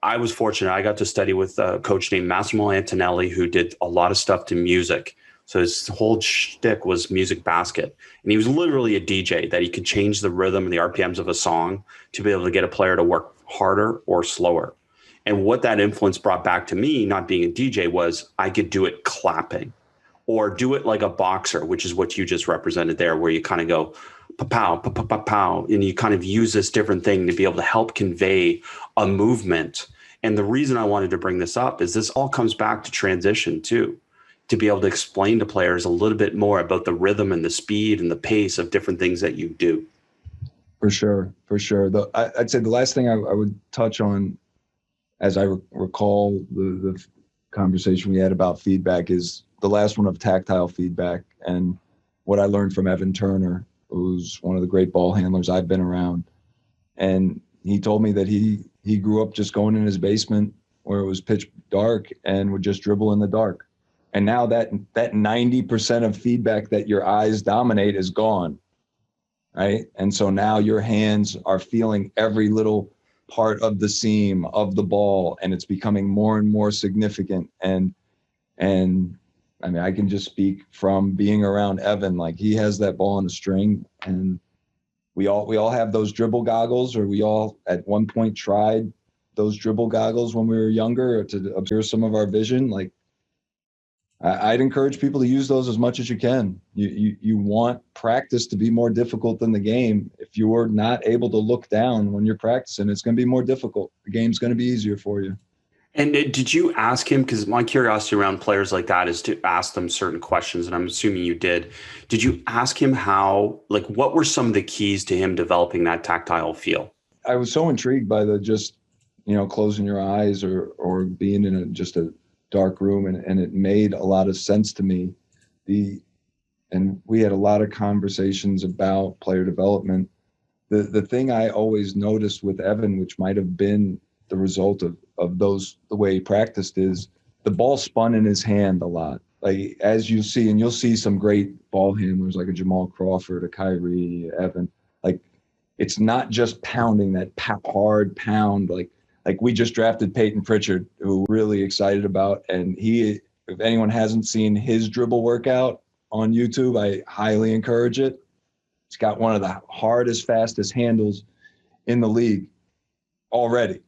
I was fortunate. I got to study with a coach named Massimo Antonelli, who did a lot of stuff to music. So his whole shtick was music basket. And he was literally a DJ that he could change the rhythm and the RPMs of a song to be able to get a player to work harder or slower. And what that influence brought back to me, not being a DJ, was I could do it clapping or do it like a boxer, which is what you just represented there, where you kind of go pa-pow, pa-pa-pa-pow, and you kind of use this different thing to be able to help convey a movement. And the reason I wanted to bring this up is this all comes back to transition too, to be able to explain to players a little bit more about the rhythm and the speed and the pace of different things that you do. For sure. I'd say the last thing I would touch on, as I recall the conversation we had about feedback, is the last one of tactile feedback, and what I learned from Evan Turner, who's one of the great ball handlers I've been around. And he told me that he grew up just going in his basement where it was pitch dark and would just dribble in the dark. And now that 90% of feedback that your eyes dominate is gone, right? And so now your hands are feeling every little part of the seam of the ball, and it's becoming more and more significant. And I mean, I can just speak from being around Evan. Like, he has that ball on a string, and we all have those dribble goggles, or we all at one point tried those dribble goggles when we were younger to obscure some of our vision. Like, I'd encourage people to use those as much as you can. You want practice to be more difficult than the game. If you're not able to look down when you're practicing, it's going to be more difficult. The game's going to be easier for you. And did you ask him, because my curiosity around players like that is to ask them certain questions, and I'm assuming you did. Did you ask him what were some of the keys to him developing that tactile feel? I was so intrigued by the just, closing your eyes or being in just a dark room, and it made a lot of sense to me. And we had a lot of conversations about player development. The thing I always noticed with Evan, which might have been the result of the way he practiced, is the ball spun in his hand a lot. Like, as you see, and you'll see some great ball handlers like a Jamal Crawford, a Kyrie, Evan, like, it's not just pounding that hard pound, like we just drafted Peyton Pritchard, who we're really excited about. And if anyone hasn't seen his dribble workout on YouTube, I highly encourage it. It's got one of the hardest, fastest handles in the league already.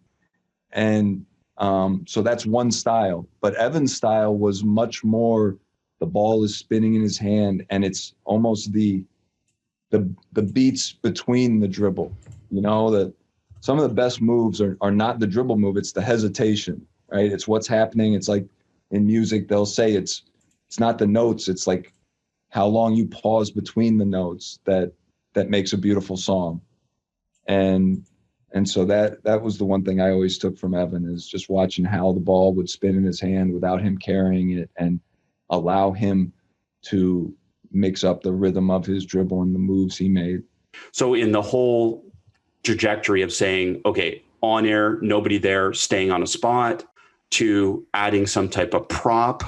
And so that's one style. But Evan's style was much more, the ball is spinning in his hand, and it's almost the beats between the dribble, some of the best moves are not the dribble move, it's the hesitation, right? It's what's happening. It's like in music, they'll say it's not the notes, it's like how long you pause between the notes that makes a beautiful song. And so that was the one thing I always took from Evan, is just watching how the ball would spin in his hand without him carrying it, and allow him to mix up the rhythm of his dribble and the moves he made. So in the whole trajectory of saying, okay, on air, nobody there, staying on a spot, to adding some type of prop,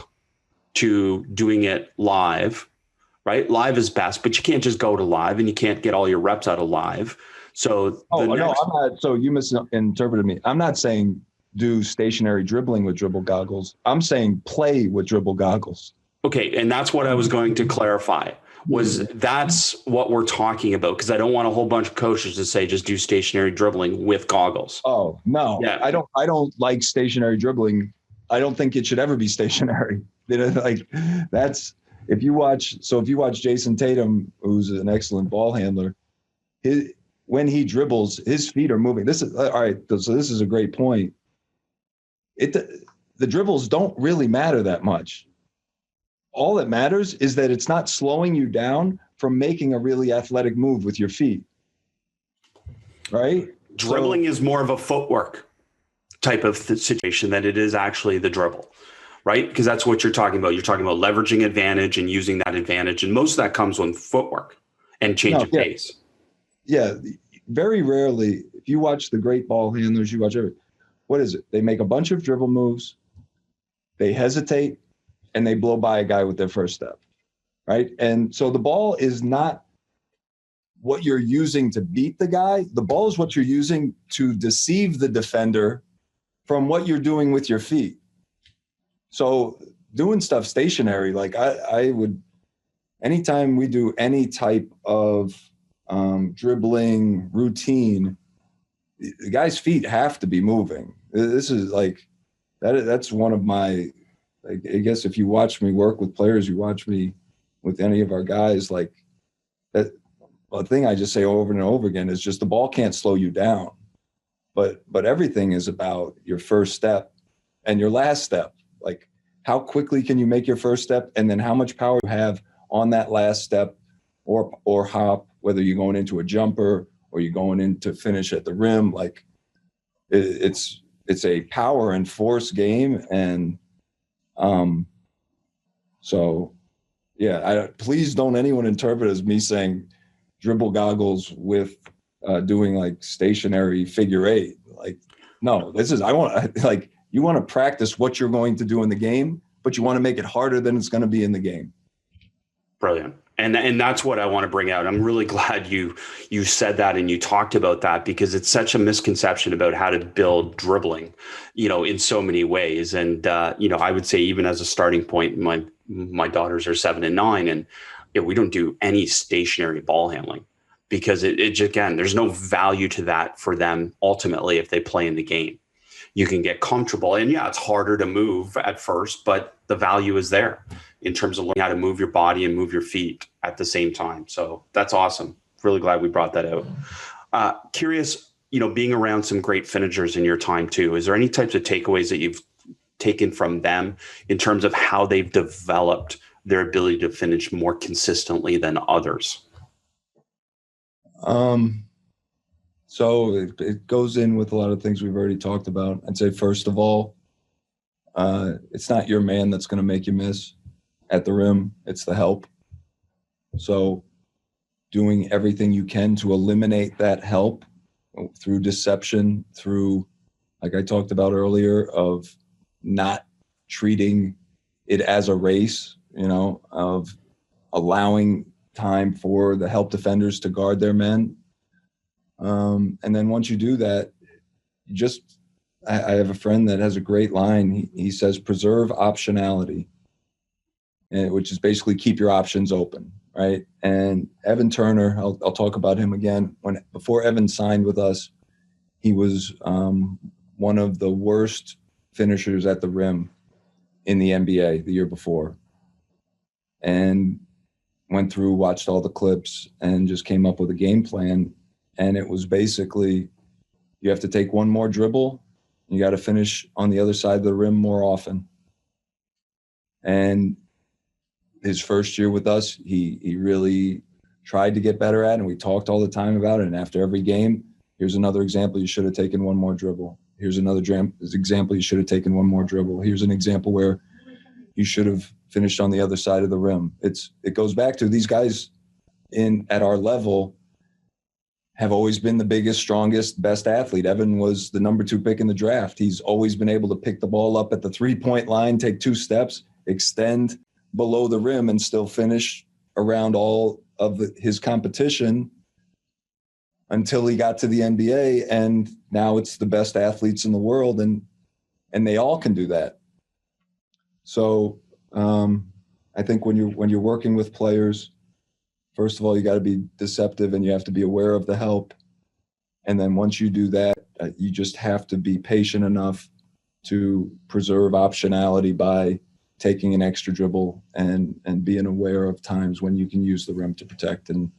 to doing it live, right? Live is best, but you can't just go to live and you can't get all your reps out of live. So I'm not. So you misinterpreted me. I'm not saying do stationary dribbling with dribble goggles. I'm saying play with dribble goggles. Okay, and that's what I was going to clarify. That's what we're talking about, because I don't want a whole bunch of coaches to say just do stationary dribbling with goggles. Oh no, yeah. I don't like stationary dribbling. I don't think it should ever be stationary. Like that's if you watch Jayson Tatum, who's an excellent ball handler, when he dribbles, his feet are moving. This is all right. So this is a great point. The dribbles don't really matter that much. All that matters is that it's not slowing you down from making a really athletic move with your feet, right? Dribbling is more of a footwork type of situation than it is actually the dribble, right? Because that's what you're talking about. You're talking about leveraging advantage and using that advantage. And most of that comes with footwork and change of pace. Yeah, very rarely, if you watch the great ball handlers, you watch what is it? They make a bunch of dribble moves, they hesitate, and they blow by a guy with their first step, right? And so the ball is not what you're using to beat the guy. The ball is what you're using to deceive the defender from what you're doing with your feet. So doing stuff stationary, like I would, anytime we do any type of dribbling routine, the guy's feet have to be moving. This is like, that's one of my, I guess if you watch me work with players, you watch me with any of our guys, like that. The thing I just say over and over again is just the ball can't slow you down, but everything is about your first step and your last step. Like how quickly can you make your first step, and then how much power you have on that last step or hop, whether you're going into a jumper or you're going in to finish at the rim. Like it's a power and force game. And so, yeah, please don't anyone interpret as me saying dribble goggles with doing like stationary figure eight. Like, no, you want to practice what you're going to do in the game, but you want to make it harder than it's going to be in the game. Brilliant. And that's what I want to bring out. I'm really glad you said that and you talked about that, because it's such a misconception about how to build dribbling, in so many ways. And, I would say even as a starting point, my daughters are 7 and 9, and we don't do any stationary ball handling, because it again, there's no value to that for them ultimately if they play in the game. You can get comfortable, and it's harder to move at first, but the value is there in terms of learning how to move your body and move your feet at the same time. So that's awesome. Really glad we brought that out. Curious, being around some great finishers in your time too, is there any types of takeaways that you've taken from them in terms of how they've developed their ability to finish more consistently than others? So it goes in with a lot of things we've already talked about. I'd say, first of all, it's not your man that's going to make you miss at the rim. It's the help. So doing everything you can to eliminate that help through deception, through, like I talked about earlier, of not treating it as a race, of allowing time for the help defenders to guard their men. And then once you do that, I have a friend that has a great line. He says, preserve optionality, which is basically keep your options open, right? And Evan Turner, I'll talk about him again. Before Evan signed with us, he was one of the worst finishers at the rim in the NBA the year before. And watched all the clips and just came up with a game plan. And it was basically You have to take one more dribble. You got to finish on the other side of the rim more often. And his first year with us, he really tried to get better at it, and we talked all the time about it. And after every game, here's another example, you should have taken one more dribble. Here's another example, you should have taken one more dribble. Here's an example where you should have finished on the other side of the rim. It goes back to these guys at our level have always been the biggest, strongest, best athlete. Evan was the number 2 pick in the draft. He's always been able to pick the ball up at the 3-point line, take 2 steps, extend below the rim, and still finish around all of his competition until he got to the NBA. And now it's the best athletes in the world, and they all can do that. So I think when you're working with players, first of all, you got to be deceptive and you have to be aware of the help. And then once you do that, you just have to be patient enough to preserve optionality by taking an extra dribble and being aware of times when you can use the rim to protect. And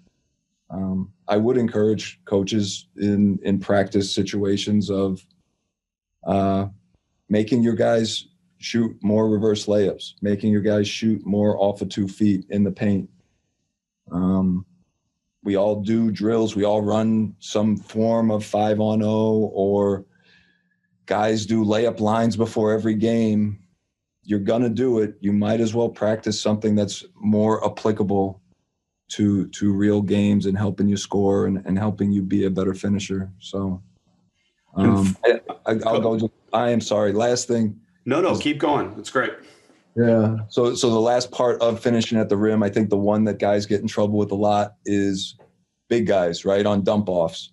I would encourage coaches in practice situations of making your guys shoot more reverse layups, making your guys shoot more off of 2 feet in the paint. We all do drills. We all run some form of 5-on-0, or guys do layup lines before every game. You're going to do it. You might as well practice something that's more applicable to real games and helping you score and helping you be a better finisher. So I'll go. I am sorry. Last thing. No, keep going. That's great. Yeah. So the last part of finishing at the rim, I think the one that guys get in trouble with a lot is big guys, right, on dump offs.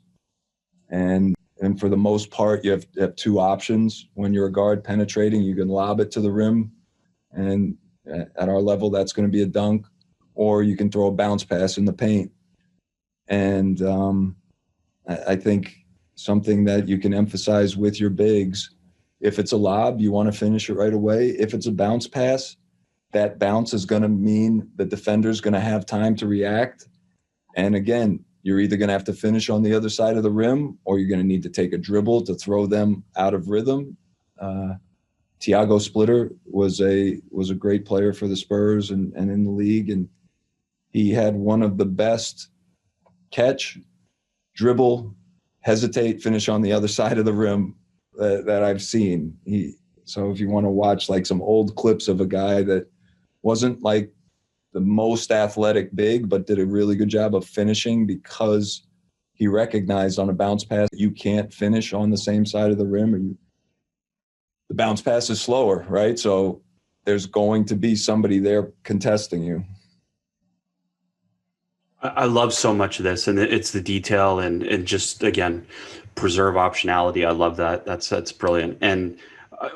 And for the most part, you have 2 options. When you're a guard penetrating, you can lob it to the rim, and at our level, that's going to be a dunk, or you can throw a bounce pass in the paint. And I think something that you can emphasize with your bigs, if it's a lob, you want to finish it right away. If it's a bounce pass, that bounce is going to mean the defender's going to have time to react. And again, you're either going to have to finish on the other side of the rim, or you're going to need to take a dribble to throw them out of rhythm. Tiago Splitter was a great player for the Spurs and in the league. And he had one of the best catch, dribble, hesitate, finish on the other side of the rim that I've seen. So if you want to watch like some old clips of a guy that wasn't like the most athletic big, but did a really good job of finishing because he recognized on a bounce pass you can't finish on the same side of the rim, or the bounce pass is slower, right? So there's going to be somebody there contesting you. I love so much of this, and it's the detail and just, again, preserve optionality. I love that. That's brilliant. And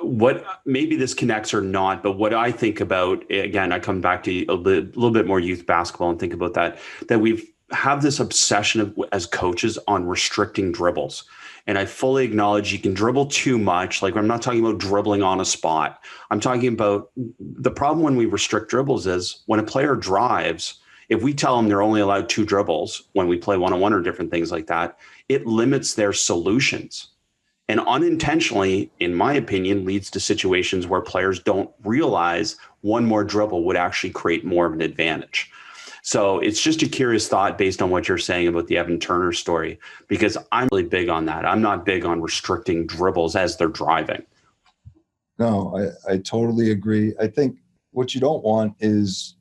what maybe this connects or not, but what I think about, again, I come back to a little bit more youth basketball and think about that we've have this obsession as coaches on restricting dribbles. And I fully acknowledge you can dribble too much. Like, I'm not talking about dribbling on a spot. I'm talking about the problem when we restrict dribbles is when a player drives, if we tell them they're only allowed 2 dribbles when we play one-on-one or different things like that, it limits their solutions. And unintentionally, in my opinion, leads to situations where players don't realize one more dribble would actually create more of an advantage. So it's just a curious thought based on what you're saying about the Evan Turner story, because I'm really big on that. I'm not big on restricting dribbles as they're driving. No, I totally agree. I think what you don't want is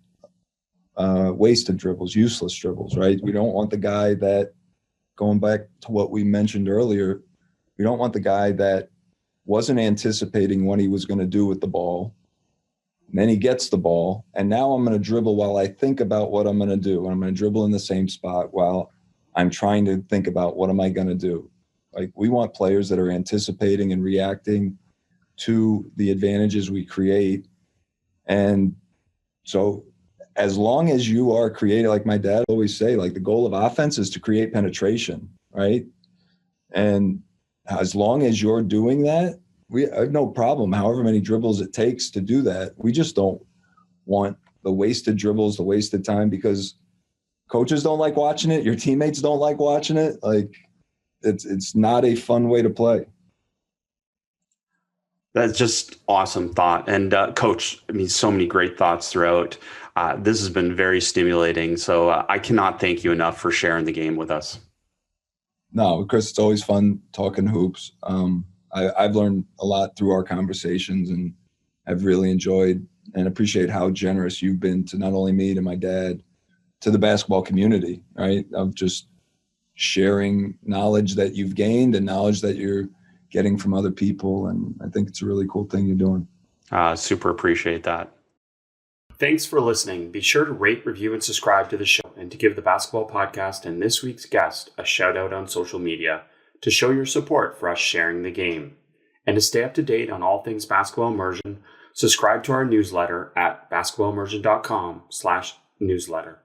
wasted dribbles, useless dribbles, right? We don't want the guy that, going back to what we mentioned earlier, we don't want the guy that wasn't anticipating what he was going to do with the ball. And then he gets the ball, and now I'm going to dribble while I think about what I'm going to do. And I'm going to dribble in the same spot while I'm trying to think about what am I going to do. Like, we want players that are anticipating and reacting to the advantages we create. And so as long as you are creating, like my dad always say, like, the goal of offense is to create penetration, right? And as long as you're doing that, we have no problem, however many dribbles it takes to do that. We just don't want the wasted dribbles, the wasted time, because coaches don't like watching it. Your teammates don't like watching it. Like, it's not a fun way to play. That's just awesome thought. And Coach, I mean, so many great thoughts throughout. This has been very stimulating. So I cannot thank you enough for sharing the game with us. No, Chris, it's always fun talking hoops. I've learned a lot through our conversations, and I've really enjoyed and appreciate how generous you've been to not only me, to my dad, to the basketball community, right? Of just sharing knowledge that you've gained and knowledge that you're getting from other people. And I think it's a really cool thing you're doing. Super appreciate that. Thanks for listening. Be sure to rate, review, and subscribe to the show, and to give the Basketball Podcast and this week's guest a shout out on social media to show your support for us sharing the game. And to stay up to date on all things Basketball Immersion, subscribe to our newsletter at basketballimmersion.com/newsletter.